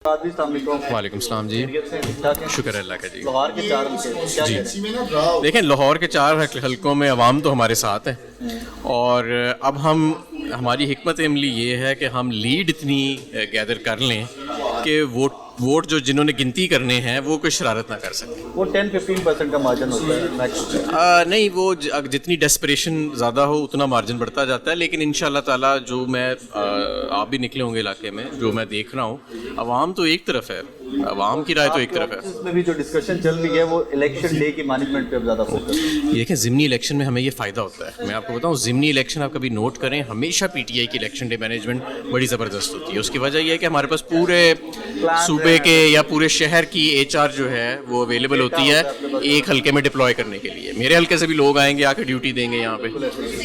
وعلیکم السلام جی، شکر ہے اللہ کا جی۔ لاہور کے 4 حلقے جی دیکھیں، لاہور کے 4 حلقوں میں عوام تو ہمارے ساتھ ہے، اور اب ہماری حکمت عملی یہ ہے کہ ہم لیڈ اتنی گیدر کر لیں کہ ووٹ جو جنہوں نے گنتی کرنے ہیں وہ کوئی شرارت نہ کر سکیں۔ وہ 10-15% کا مارجن ہوتا ہے میکس۔ نہیں، وہ جتنی ڈیسپریشن زیادہ ہو اتنا مارجن بڑھتا جاتا ہے، لیکن ان شاء اللہ تعالیٰ جو میں آپ بھی نکلے ہوں گے علاقے میں، جو میں دیکھ رہا ہوں، عوام تو ایک طرف ہے، عوام کی رائے تو ایک طرف ہے۔ اس میں بھی جو ڈسکشن چل رہی ہے وہ الیکشن ڈے کی مینجمنٹ پہ زیادہ فوکس ہے۔ دیکھیں، ضمنی الیکشن میں ہمیں یہ فائدہ ہوتا ہے، میں آپ کو بتاؤں، ضمنی الیکشن آپ کبھی نوٹ کریں، ہمیشہ پی ٹی آئی کی الیکشن ڈے مینجمنٹ بڑی زبردست ہوتی ہے۔ اس کی وجہ یہ ہے کہ ہمارے پاس پورے صوبے کے یا پورے شہر کی ایچ آر جو ہے وہ اویلیبل ہوتی ہے ایک حلقے میں ڈپلوائے کرنے کے لیے۔ میرے حلقے سے بھی لوگ آئیں گے، آ کے ڈیوٹی دیں گے یہاں پہ،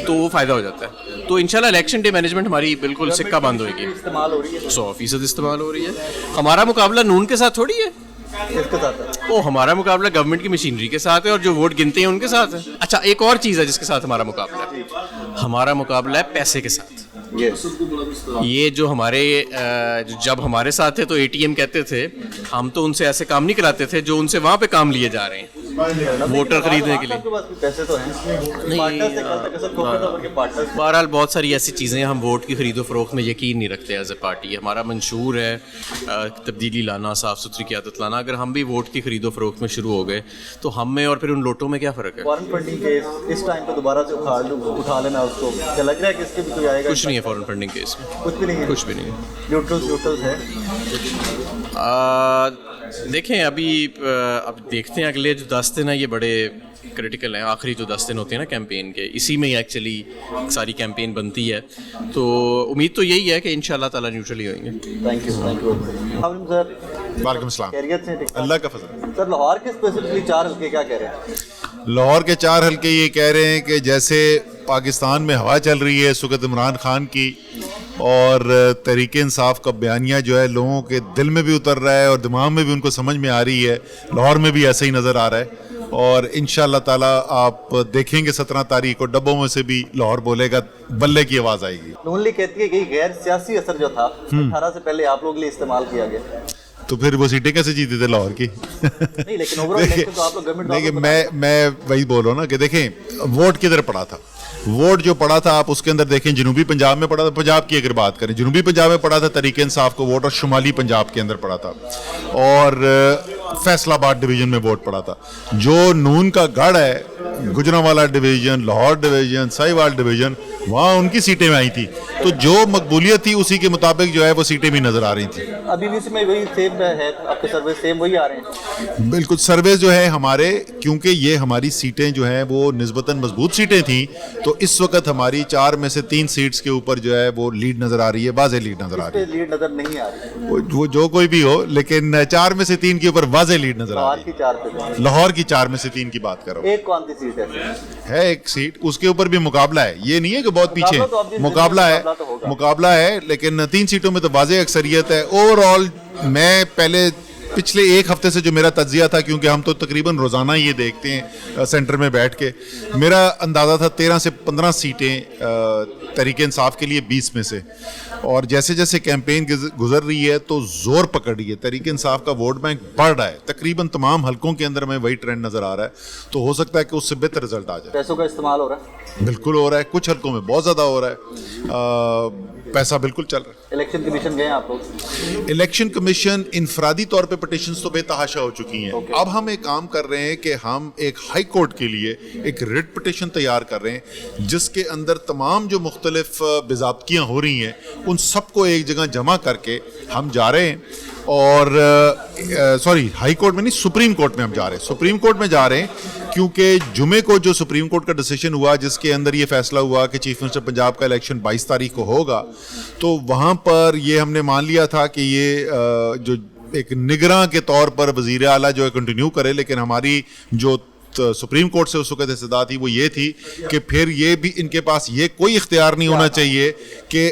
تو وہ فائدہ ہو جاتا ہے۔ تو انشاءاللہ الیکشن ڈے مینجمنٹ ہماری بالکل سکہ بند ہوئے گی، استعمال ہو رہی ہے 100% استعمال ہو رہی ہے۔ ہمارا مقابلہ نون کے ساتھ تھوڑی ہے، اس کے ساتھ ہے۔ وہ ہمارا مقابلہ گورنمنٹ کی مشینری کے ساتھ ہے، اور جو ووٹ گنتے ہیں ان کے ساتھ ہے۔ اچھا، ایک اور چیز ہے جس کے ساتھ ہمارا مقابلہ ہے، ہمارا مقابلہ ہے پیسے کے ساتھ۔ یہ جو جب ہمارے ساتھ تھے تو اے ٹی ایم کہتے تھے، ہم تو ان سے ایسے کام نہیں کراتے تھے جو ان سے وہاں پہ کام لیے جا رہے ہیں ووٹر خریدنے کے لیے۔ آپ کے پاس پیسے تو ہیں، بہرحال بہت ساری ایسی چیزیں، ہم ووٹ کی خرید و فروخت میں یقین نہیں رکھتے ایز اے پارٹی۔ ہمارا منشور ہے تبدیلی لانا، صاف ستھری قیادت لانا۔ اگر ہم بھی ووٹ کی خرید و فروخت میں شروع ہو گئے تو ہم میں اور پھر ان لوٹوں میں کیا فرق ہے؟ فارن فنڈنگ کیس اس ٹائم پہ دوبارہ سے اٹھا لینا اس کو، کیا لگ رہا ہے کہ اس کے بھی کوئی آئے گا؟ کچھ نہیں ہے فارن فنڈنگ کیس میں، کچھ بھی نہیں ہے، کچھ بھی نہیں ہے۔ نیوٹرلز ہے۔ دیکھیں، اب دیکھتے ہیں اگلے جو 10 دن ہیں یہ بڑے کریٹیکل ہیں۔ آخری جو 10 دن ہوتے ہیں نا کیمپین کے، اسی میں ایکچولی ساری کیمپین بنتی ہے، تو امید تو یہی ہے کہ ان شاء اللہ تعالیٰ نیوٹرل ہی ہوئیں گے۔ Thank you sir. وعلیکم السلام، خیریت سے؟ اللہ کا فضل۔ سر، لاہور کے اسپیسیفکلی 4 حلقے کیا کہہ رہے ہیں؟ لاہور کے 4 حلقے یہ کہہ رہے ہیں کہ جیسے پاکستان میں ہوا چل رہی ہے اس وقت عمران خان کی، اور تحریک انصاف کا بیانیہ جو ہے لوگوں کے دل میں بھی اتر رہا ہے اور دماغ میں بھی ان کو سمجھ میں آ رہی ہے، لاہور میں بھی ایسا ہی نظر آ رہا ہے۔ اور انشاءاللہ تعالیٰ آپ دیکھیں گے 17 تاریخ کو ڈبوں میں سے بھی لاہور بولے گا، بلے کی آواز آئے گی۔ نون لیگ کہتی ہے کہ غیر سیاسی اثر جو تھا 18 سے پہلے آپ لوگ کے لیے استعمال کیا گیا، تو پھر وہ سیٹیں کیسے جیتے تھے لاہور کی؟ نہیں لیکن اوورآل الیکشن تو آپ لوگ گورنمنٹ دیکھیں، میں وہی بول رہا ہوں نا کہ دیکھیں ووٹ کدھر پڑا تھا، ووٹ جو پڑا تھا آپ اس کے اندر دیکھیں، جنوبی پنجاب میں پڑا تھا، پنجاب کی اگر بات کریں جنوبی پنجاب میں پڑا تھا تحریک انصاف کو ووٹ، اور شمالی پنجاب کے اندر پڑا تھا، اور فیصل آباد ڈویژن میں ووٹ پڑا تھا۔ جو نون کا گڑھ ہے، Gujranwala division, Lahore division, Sahiwal division, وہاں ان کی سیٹیں میں آئی تھی، تو جو مقبولیت تھی اسی کے مطابق جو ہے وہ سیٹیں بھی نظر آ رہی تھیں۔ ابھی بھی اس میں وہی سیم ہے، آپ کے سروے سیم وہی آ رہے ہیں؟ بالکل، سروے جو ہے ہمارے، کیونکہ یہ ہماری سیٹیں جو ہیں وہ نسبتاً مضبوط سیٹیں تھیں، تو اس وقت ہماری 4 میں سے 3 سیٹس کے اوپر جو ہے وہ لیڈ نظر آ رہی ہے، واضح لیڈ نظر آ رہی ہے۔ لیڈ نظر نہیں آ رہی، وہ جو کوئی بھی ہو، لیکن 4 میں سے 3 کے اوپر واضح لیڈ نظر آ رہی لاہور کی 4 پہ ہے۔ لاہور کی 4 میں سے 3 کی بات کرو، ایک کون سی سیٹ ہے ایک سیٹ، اس کے اوپر بھی مقابلہ ہے، یہ نہیں ہے کہ بہت پیچھے مقابلہ ہے، لیکن 3 سیٹوں میں تو واضح اکثریت ہے۔ اوور آل میں پچھلے 1 ہفتے سے جو میرا تجزیہ تھا، کیونکہ ہم تو تقریباً روزانہ یہ دیکھتے ہیں سینٹر میں بیٹھ کے، میرا اندازہ تھا 13 سے 15 سیٹیں تحریک انصاف کے لیے 20 میں سے، اور جیسے جیسے کیمپین گزر رہی ہے تو زور پکڑ رہی ہے، تحریک انصاف کا ووٹ بینک بڑھ رہا ہے، تقریباً تمام حلقوں کے اندر میں وہی ٹرینڈ نظر آ رہا ہے، تو ہو سکتا ہے کہ اس سے بہتر رزلٹ آ جائے۔ پیسوں کا استعمال ہو رہا ہے؟ بالکل ہو رہا ہے، کچھ حلقوں میں بہت زیادہ ہو رہا ہے، پیسہ بالکل چل رہا ہے۔ الیکشن کمیشن گئے آپ لوگ؟ الیکشن کمیشن انفرادی طور پہ پٹیشنز تو بے تحاشا ہو چکی ہیں، اب ہم ایک کام کر رہے ہیں کہ ہم ایک ہائی کورٹ کے لیے ایک ریٹ پٹیشن تیار کر رہے ہیں، جس کے اندر تمام جو مختلف باضابطگیاں ہو رہی ہیں ان سب کو ایک جگہ جمع کر کے ہم جا رہے ہیں، اور ہائی کورٹ میں نہیں، سپریم کورٹ میں ہم جا رہے ہیں، سپریم کورٹ میں جا رہے ہیں، کیونکہ جمعے کو جو سپریم کورٹ کا ڈیسیشن ہوا جس کے اندر یہ فیصلہ ہوا کہ چیف منسٹر پنجاب کا الیکشن 22 تاریخ کو ہوگا، تو وہاں پر یہ ہم نے مان لیا تھا کہ یہ جو ایک نگراں کے طور پر وزیر اعلیٰ جو ہے کنٹینیو کرے، لیکن ہماری جو سپریم کورٹ سے اس وقت استدعا تھی وہ یہ تھی کہ پھر یہ بھی ان کے پاس یہ کوئی اختیار نہیں ہونا چاہیے کہ